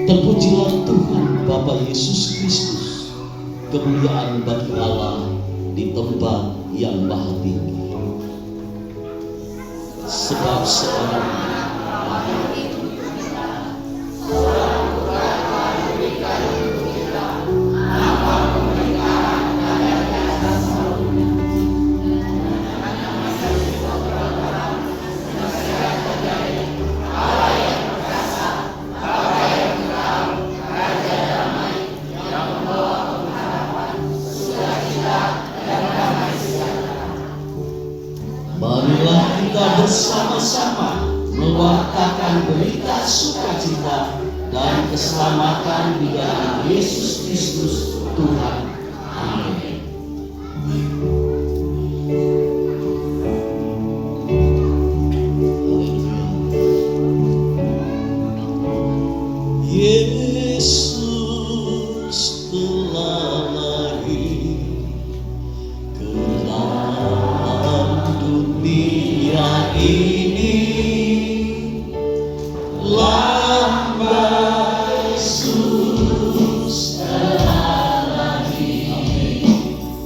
Terpujilah Tuhan Bapa Yesus Kristus, kemuliaan bagi Allah di tempat yang maha tinggi. Sebab seorang marilah kita bersama-sama mewartakan berita sukacita dan keselamatan di dalam Yesus Kristus Tuhan. Amin. Yesus telah lahir ke dalam dunia ini, lambang Yesus telah lahir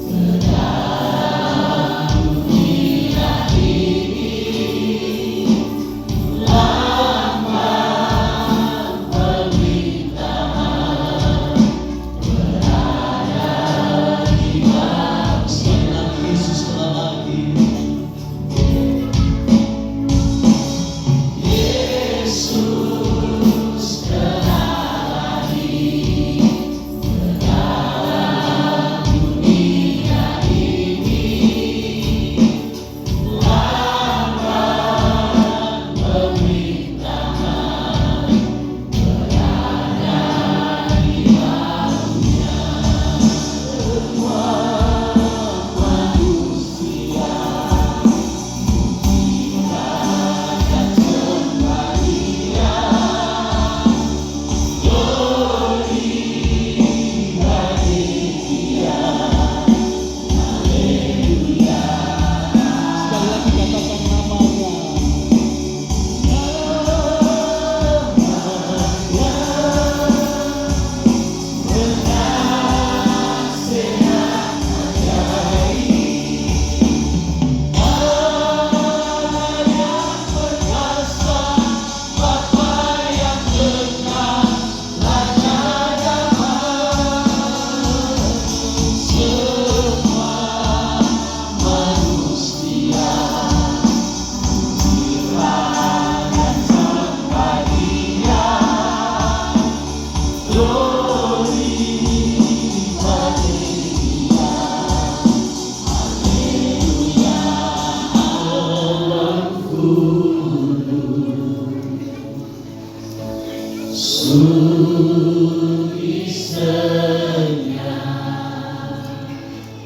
ke dalam dunia ini, lambang pemerintahan berada di bangsa. Yesus telah lahir.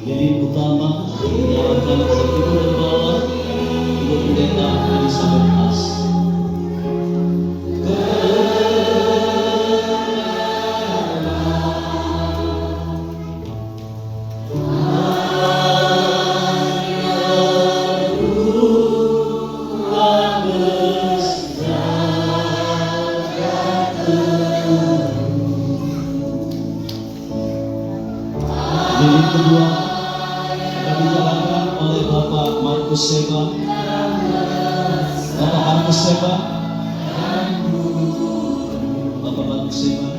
Lilin utama dinyalakan oleh Ibu dan Bapak, Ibu Pendeta Elizabeth As. Lilin kedua akan dijalankan oleh Bapak Markus Seba. Bapak Markus Seba. Bapak Markus Seba.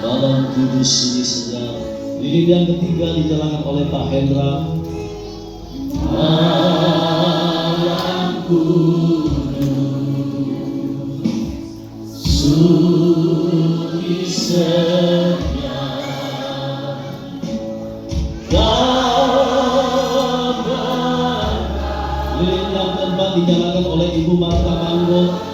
Dalam kudus sunyi segar. Lilin yang ketiga dijalankan oleh Pak Hendra. Dalam kudus sunyi segar. Lilin yang keempat dijalankan oleh Ibu Marta Manggo.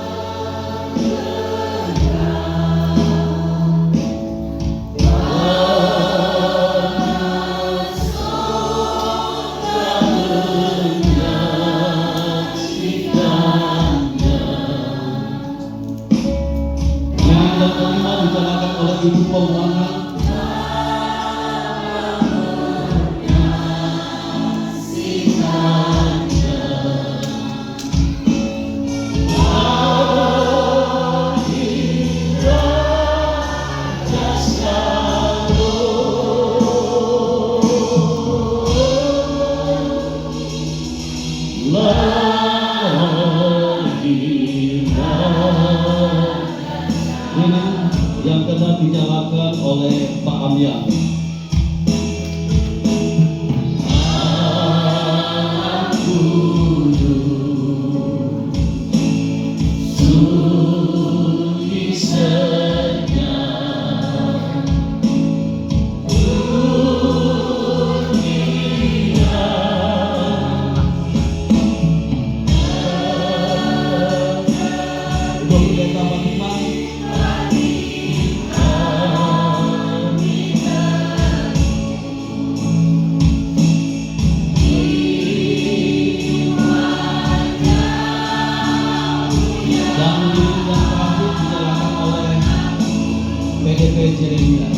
dipersembahkan oleh Ibu Keuangan. Ini yang telah dinyalakan oleh Pak Amya. Jeremia.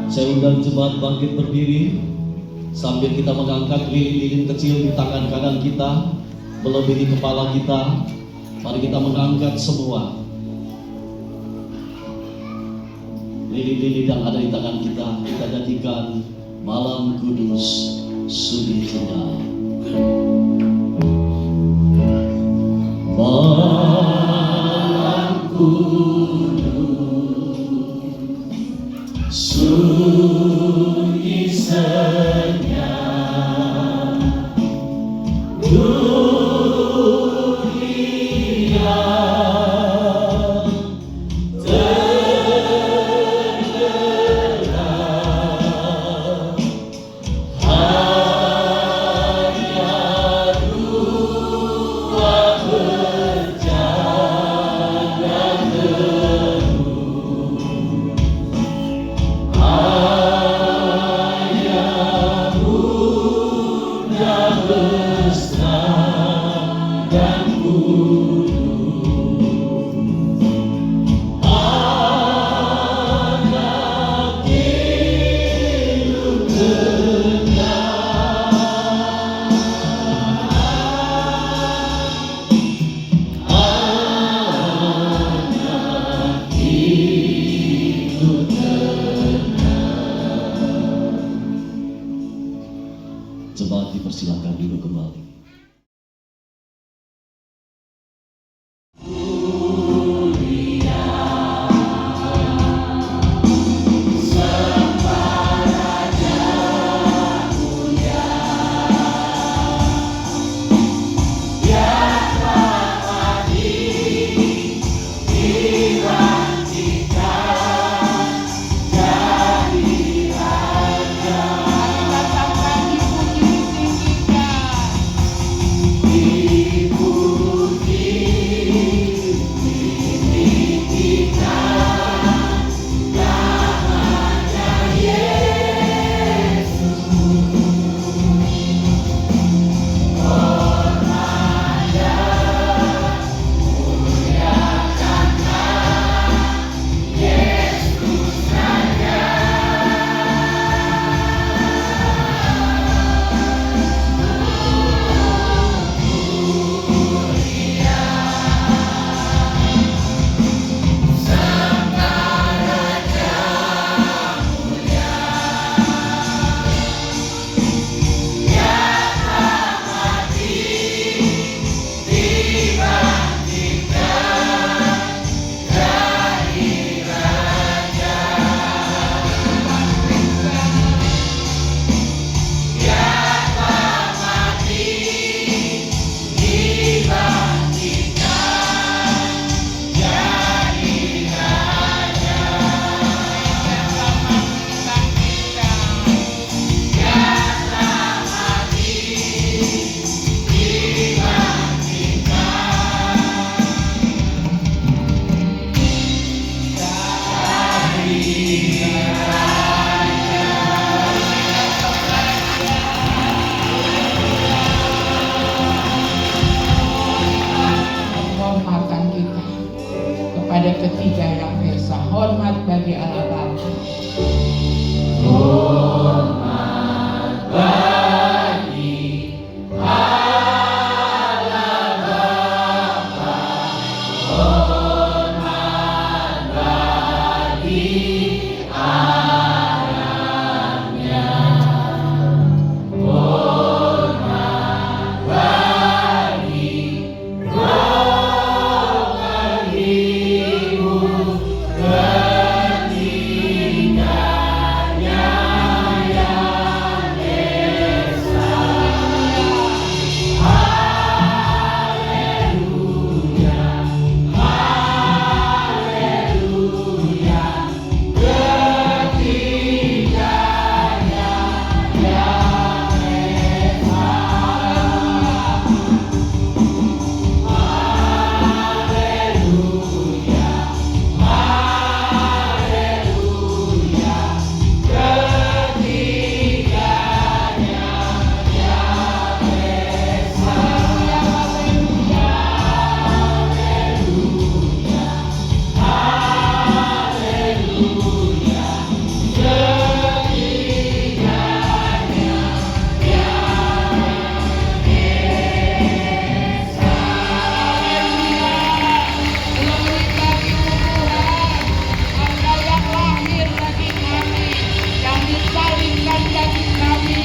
Saya undang jemaat bangkit berdiri sambil kita mengangkat lilin-lilin kecil di tangan kanan kita melebihi kepala kita. Mari kita mengangkat semua lilin-lilin yang ada di tangan kita. Kita nyanyikan Malam Kudus Sudi Tengah. Malam Kudus sunyi senyap, jemaat dipersilakan duduk kembali. kita kepada ketiga yang esa. Hormat bagi Allah Bapa. Hormat bagi Allah Bapa. Hormat bagi anaknya. Hormat bagi Roh Penghibur ketiganya yang esa. Haleluya, haleluya, ketiganya yang esa. Haleluya, haleluya, ketiganya yang esa. Haleluya, haleluya, haleluya, ketiganya yang disalibkan bagi kami,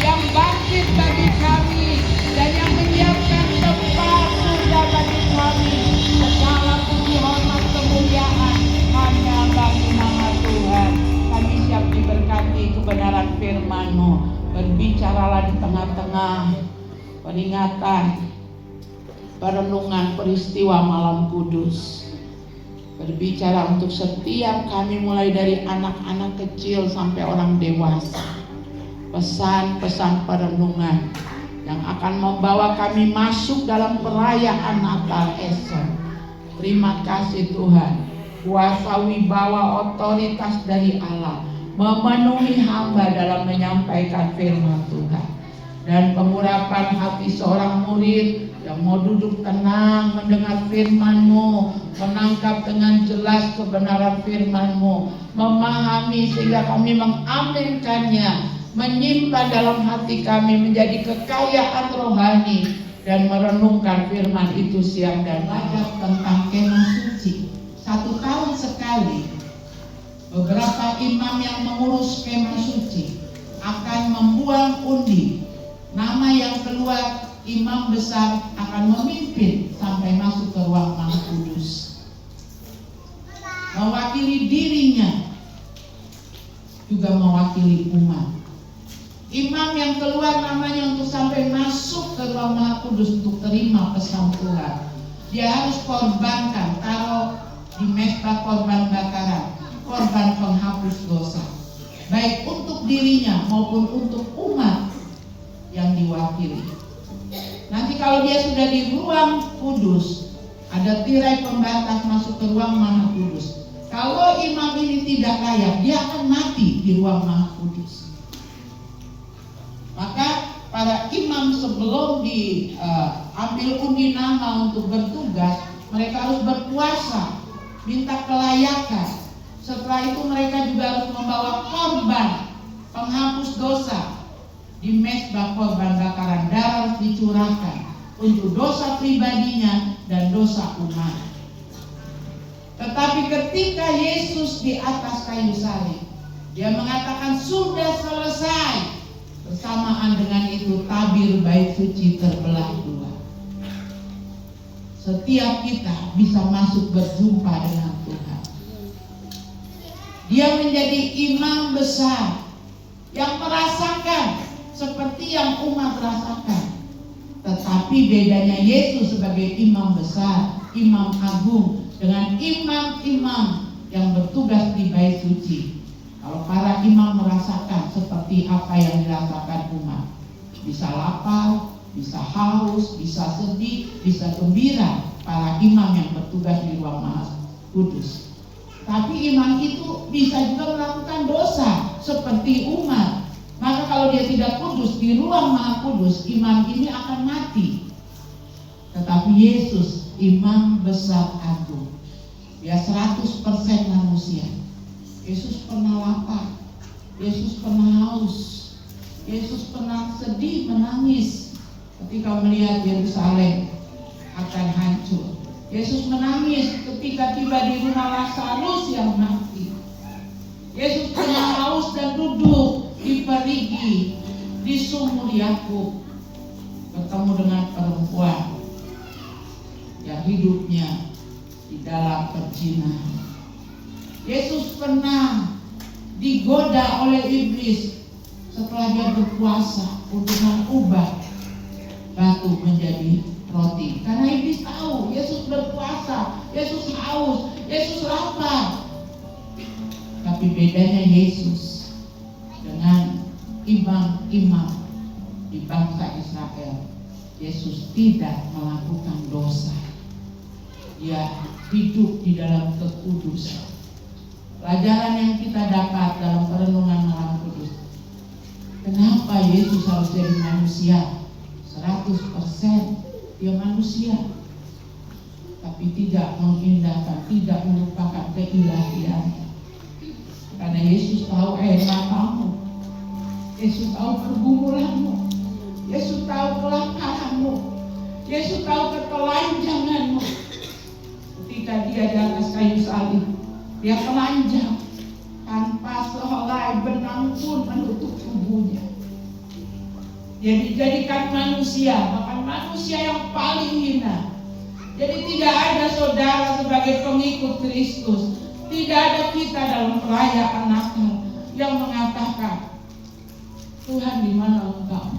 yang bangkit bagi kami, dan yang menyiapkan tempat surga bagi kami. Segala puji hormat kemuliaan hanya bagi nama Tuhan. Kami siap diberkati kebenaran firman-Mu. Berbicaralah di tengah-tengah peringatan perenungan peristiwa malam kudus. Berbicara untuk setiap kami mulai dari anak-anak kecil sampai orang dewasa. Pesan-pesan perenungan yang akan membawa kami masuk dalam perayaan Natal esok. Terima kasih Tuhan. Kuasa wibawa otoritas dari Allah memenuhi hamba dalam menyampaikan firman Tuhan. Dan pengurapan hati seorang murid yang mau duduk tenang mendengar firman-Mu, menangkap dengan jelas kebenaran firman-Mu, memahami sehingga kami mengaminkannya, menyimpan dalam hati kami menjadi kekayaan rohani, dan merenungkan firman itu siang dan malam. Tentang kemah suci, 1 tahun sekali beberapa imam yang mengurus kemah suci akan membuang undi. Nama yang keluar, imam besar akan memimpin sampai masuk ke ruang Maha Kudus. Mewakili dirinya, juga mewakili umat. Imam yang keluar namanya untuk sampai masuk ke ruang Maha Kudus untuk terima pesan Tuhan. Dia harus korbankan, taruh di mezbah korban bakaran, korban penghapus dosa. Baik untuk dirinya maupun untuk umat yang diwakili. Nanti kalau dia sudah di ruang kudus, ada tirai pembatas masuk ke ruang Maha Kudus. Kalau imam ini tidak layak, dia akan mati di ruang Maha Kudus. Maka para imam sebelum diambil undi nama untuk bertugas, mereka harus berpuasa, minta kelayakan. Setelah itu mereka juga harus membawa korban penghapus dosa. Di mezbah korban bakaran darah harus dicurahkan untuk dosa pribadinya dan dosa umat. Tetapi ketika Yesus di atas kayu salib, dia mengatakan sudah selesai. Bersamaan dengan itu tabir bait suci terbelah dua. Setiap kita bisa masuk berjumpa dengan Tuhan. Dia menjadi imam besar yang merasakan seperti yang umat rasakan. Tetapi bedanya Yesus sebagai imam besar, imam agung, dengan imam-imam yang bertugas di bait suci. Kalau para imam merasakan seperti apa yang dirasakan umat, bisa lapar, bisa haus, bisa sedih, bisa gembira, para imam yang bertugas di ruang Maha Kudus. Tapi imam itu bisa juga melakukan dosa seperti umat. Maka kalau dia tidak kudus di ruang Maha Kudus, imam ini akan mati. Tetapi Yesus imam besar agung. Dia 100% manusia. Yesus pernah lapar, Yesus pernah haus, Yesus pernah sedih, menangis ketika melihat Yerusalem akan hancur. Yesus menangis ketika tiba di rumah Lazarus yang mati. Yesus pernah haus dan duduk di perigi di sumur Yakub, bertemu dengan perempuan yang hidupnya di dalam perzinahan. Yesus pernah digoda oleh iblis setelah dia berpuasa untuk mengubah batu menjadi roti. Karena iblis tahu Yesus berpuasa, Yesus haus, Yesus lapar. Tapi bedanya Yesus dengan imam-imam di bangsa Israel, Yesus tidak melakukan dosa. Dia hidup di dalam kekudusan. Pelajaran yang kita dapat dalam perenungan Malam Kudus, kenapa Yesus harus jadi manusia 100%? Dia manusia, tapi tidak mengindahkan, tidak melupakan keilahiannya. Karena Yesus tahu air matamu, Yesus tahu pergumulanmu, Yesus tahu kelaparanmu, Yesus tahu ketelanjanganmu. Ketika dia di atas kayu salib, dia telanjang tanpa sehelai benang pun menutup tubuhnya. Dia dijadikan manusia, bahkan manusia yang paling hina. Jadi tidak ada saudara sebagai pengikut Kristus, tidak ada kita dalam perayaan Natal yang mengatakan, Tuhan di mana Engkau?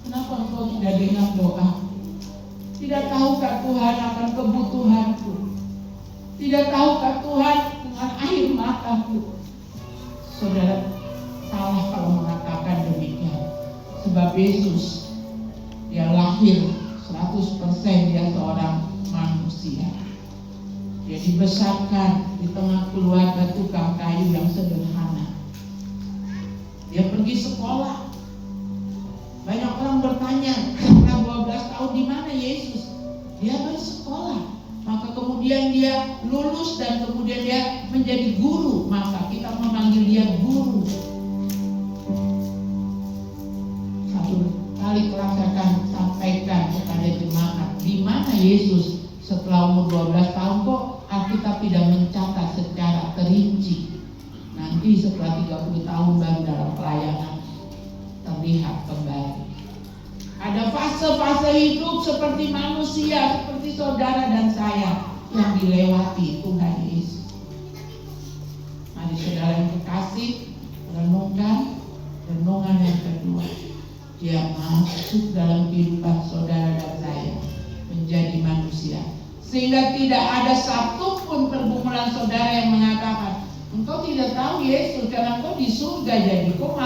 Kenapa Engkau tidak dengar doa? Tidak tahukah Tuhan akan kebutuhanku? Tidak tahukah Tuhan dengan air mataku? Saudara salah kalau mengatakan demikian. Sebab Yesus, dia lahir 100% dia seorang manusia. Dia dibesarkan di tengah keluarga tukang kayu yang sederhana. Dia pergi sekolah. Banyak orang bertanya, setelah 12 tahun di mana Yesus? Dia bersekolah. Maka kemudian dia lulus dan kemudian dia menjadi guru. Maka kita memanggil dia guru. Satu kali kelasakan sampaikan kepada jemaat, di mana Yesus setelah umur 12 tahun kok Alkitab tidak mencatat secara terinci. Nanti setelah 30 tahun baru dalam pelayanan terlihat kembali. Ada fase-fase hidup seperti manusia, seperti saudara dan saya yang dilewati Tuhan Yesus. Mari saudara yang kekasih, renungkan renungan yang kedua. Dia masuk dalam kehidupan saudara dan saya menjadi manusia, sehingga tidak ada satupun pergumulan saudara yang mengatakan, engkau tidak tahu Yesus karena engkau di surga, jadi kau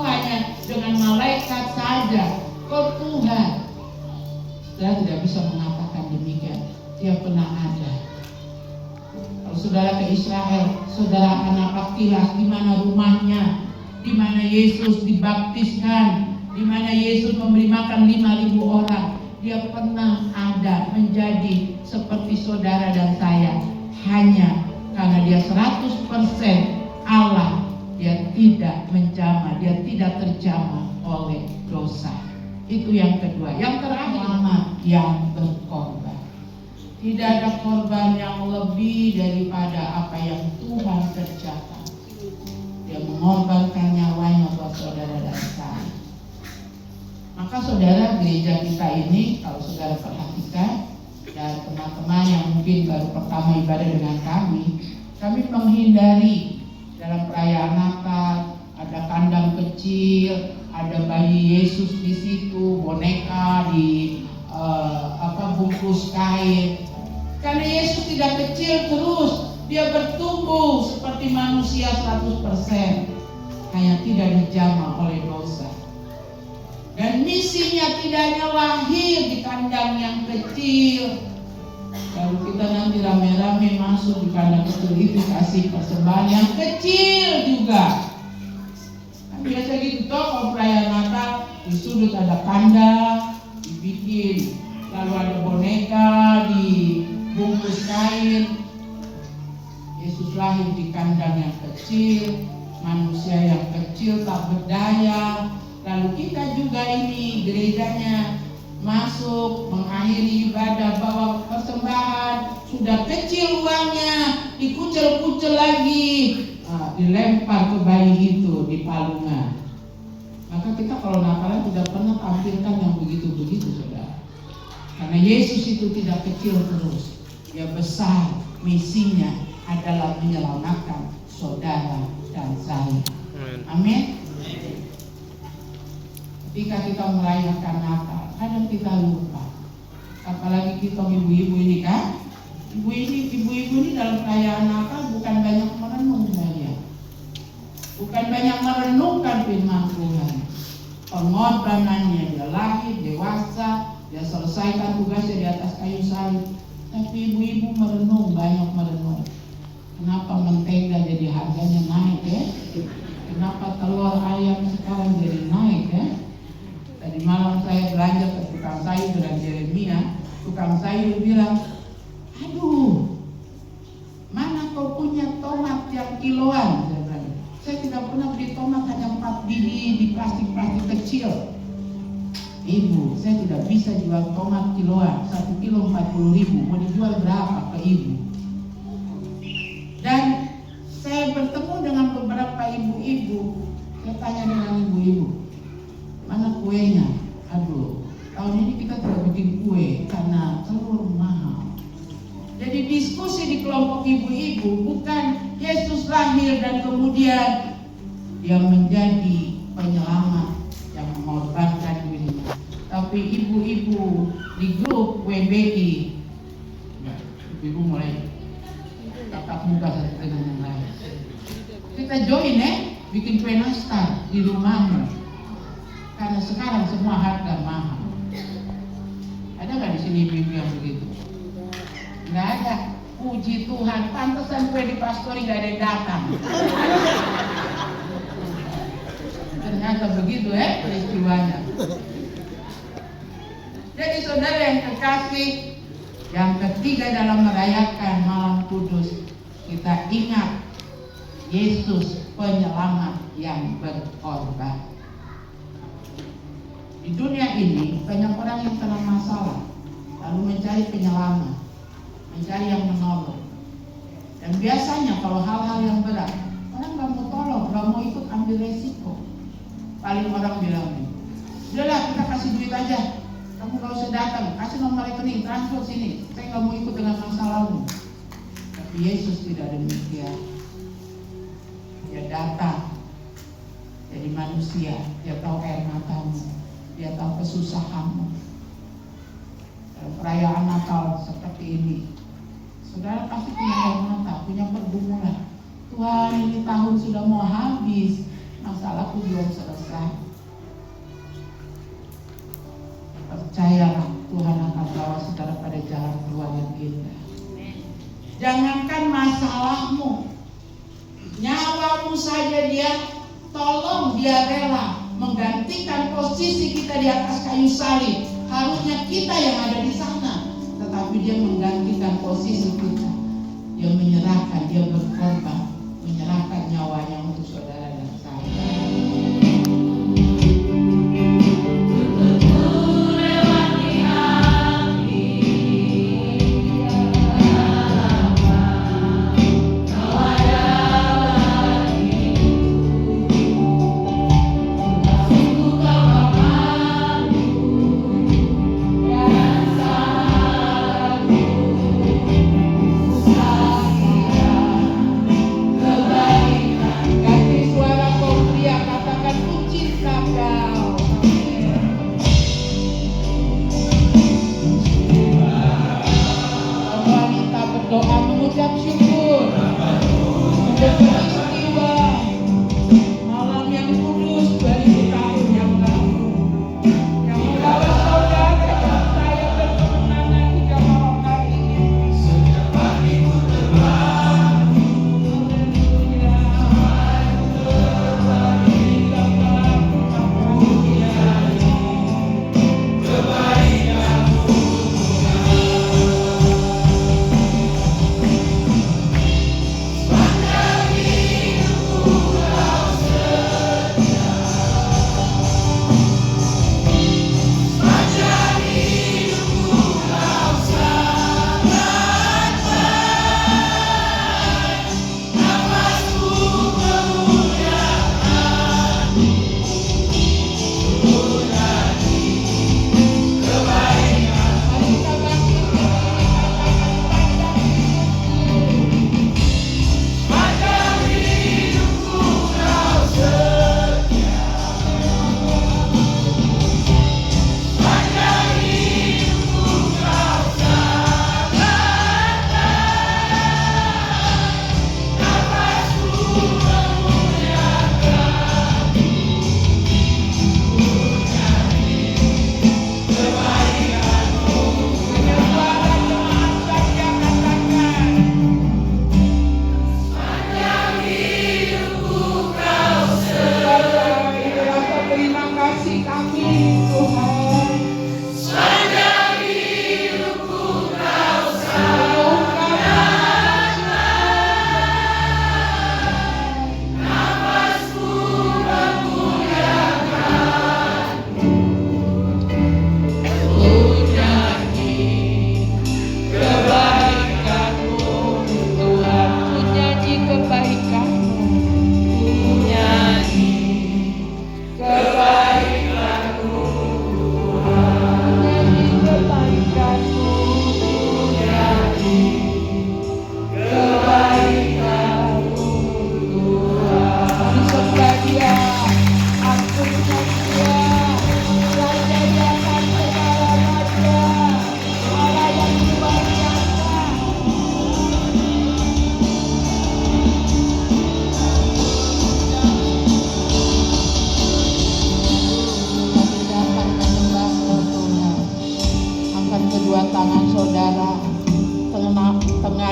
hanya dengan malaikat saja, kau Tuhan. Saudara tidak bisa mengatakan demikian. Dia pernah ada. Kalau saudara ke Israel, saudara akan napak tilas di mana rumahnya, di mana Yesus dibaptiskan, di mana Yesus memberi makan 5.000 orang. Dia pernah ada menjadi seperti saudara dan saya, hanya karena dia 100% Allah. Dia tidak menjamah, dia tidak terjamah oleh dosa. Itu yang kedua. Yang terakhir, anak yang berkorban. Tidak ada korban yang lebih daripada apa yang Tuhan kerjakan. Dia mengorbankan nyawanya buat saudara dan saya. Maka saudara, gereja kita ini, kalau saudara perhatikan, dan teman-teman yang mungkin baru pertama ibadah dengan kami menghindari dalam perayaan Natal, ada kandang kecil, ada bayi Yesus di situ, boneka di bungkus kain. Karena Yesus tidak kecil terus, dia bertumbuh seperti manusia 100%, hanya tidak dijamah oleh dosa. Dan misinya tidak hanya lahir di kandang yang kecil, lalu kita nanti rame-rame masuk di kandang kecil itu kasih persembahan yang kecil juga. Kan biasa gitu toh, kalau perayaan Natal di sudut ada kandang dibikin, lalu ada boneka di lahir di kandang yang kecil, manusia yang kecil tak berdaya. Lalu kita juga ini gerejanya masuk mengakhiri ibadah bawa persembahan, sudah kecil uangnya, dikucel-kucel lagi, dilempar ke bayi itu di palungan. Maka kita kalau Natalan tidak pernah tampilkan yang begitu-begitu, saudara. Karena Yesus itu tidak kecil terus, dia besar. Misinya adalah menyelamatkan saudara dan saya. Amin. Ketika kita merayakan Natal, kadang kita lupa. Apalagi kita ibu-ibu ini kan, ibu-ibu ini dalam perayaan Natal bukan banyak merenung saja, bukan banyak merenungkan firman Tuhan. Pengorbanannya, dia lahir, dewasa, dia selesaikan tugasnya di atas kayu salib. Tapi ibu-ibu merenung, banyak merenung. Kenapa mentega jadi harganya naik ya? Kenapa telur ayam sekarang jadi naik ya? Tadi malam saya belanja ke tukang sayur dengan Jeremia. Tukang sayur bilang, aduh, mana kau punya tomat yang kiloan? Saya tidak pernah beli tomat hanya 4 biji di plastik-plastik kecil. Ibu, saya tidak bisa jual tomat kiloan. 1 kilo 40.000. Mau dijual berapa ke ibu? Dan saya bertemu dengan beberapa ibu-ibu. Saya tanya dengan ibu-ibu, mana kuenya? Aduh, tahun ini kita tidak bikin kue karena telur mahal. Jadi diskusi di kelompok ibu-ibu bukan Yesus lahir dan kemudian dia menjadi penyelamat yang mengorbankan dirinya, tapi ibu-ibu di grup WBI, ibu mulai tatap muka satu dengan yang lain. Kita join bikin kue nastar di rumahmu, karena sekarang semua harga mahal. Ada nggak di sini ibu-ibu yang begitu? Nggak ada. Puji Tuhan, pantesan kue di pastori nggak ada yang datang. Ternyata begitu peristiwanya. Jadi saudara yang terkasih, yang ketiga dalam merayakan malam kudus, kita ingat Yesus penyelamat yang berkorban. Di dunia ini banyak orang yang kena masalah, lalu mencari penyelamat, mencari yang menolong. Dan biasanya kalau hal-hal yang berat, orang gak mau tolong, gak mau ikut ambil resiko. Paling orang bilang, udahlah kita kasih duit aja, kamu gak usah datang, kasih nomor rekening, transfer sini, saya gak mau ikut dengan masalahmu. Tapi Yesus tidak demikian. Dia datang jadi manusia, dia tahu air matamu, dia tahu kesusahanmu. Dalam perayaan Natal seperti ini, saudara pasti punya air mata, punya pergumulan. Tuhan, ini tahun sudah mau habis, masalahku belum selesai. Percayalah, Tuhan akan bawa saudara pada jalan keluar yang indah. Jangankan masalahmu, nyawamu saja dia tolong, dia rela menggantikan posisi kita di atas kayu salib. Harusnya kita yang ada di sana, tetapi dia menggantikan posisi kita. Dia menyerahkan, dia berkorban, menyerahkan nyawanya untuk saudara dan saya.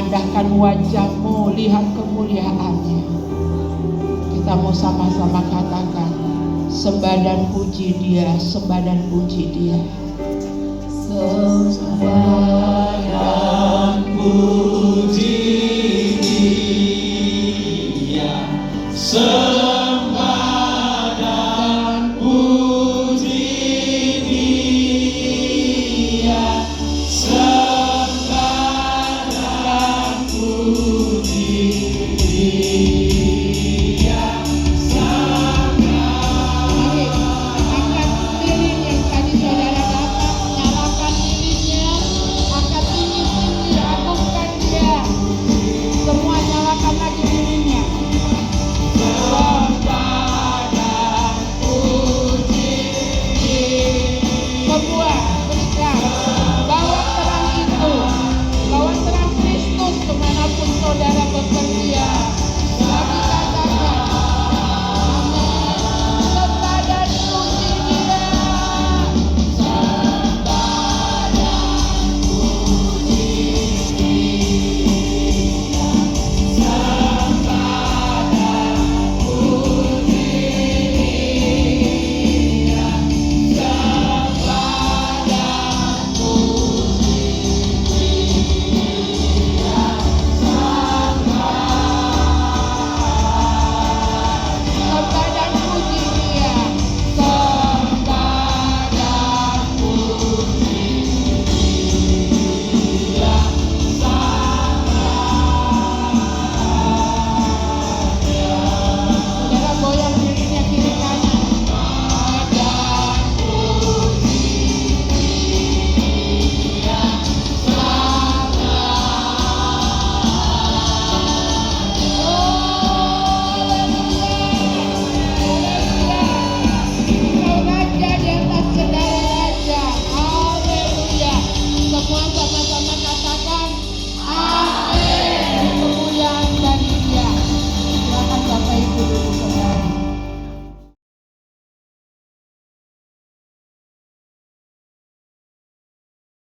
mengadahkan wajah-Mu, lihat kemuliaan-Nya. Kita mau sama-sama katakan, sembah dan puji Dia, sembah dan puji Dia. Sembah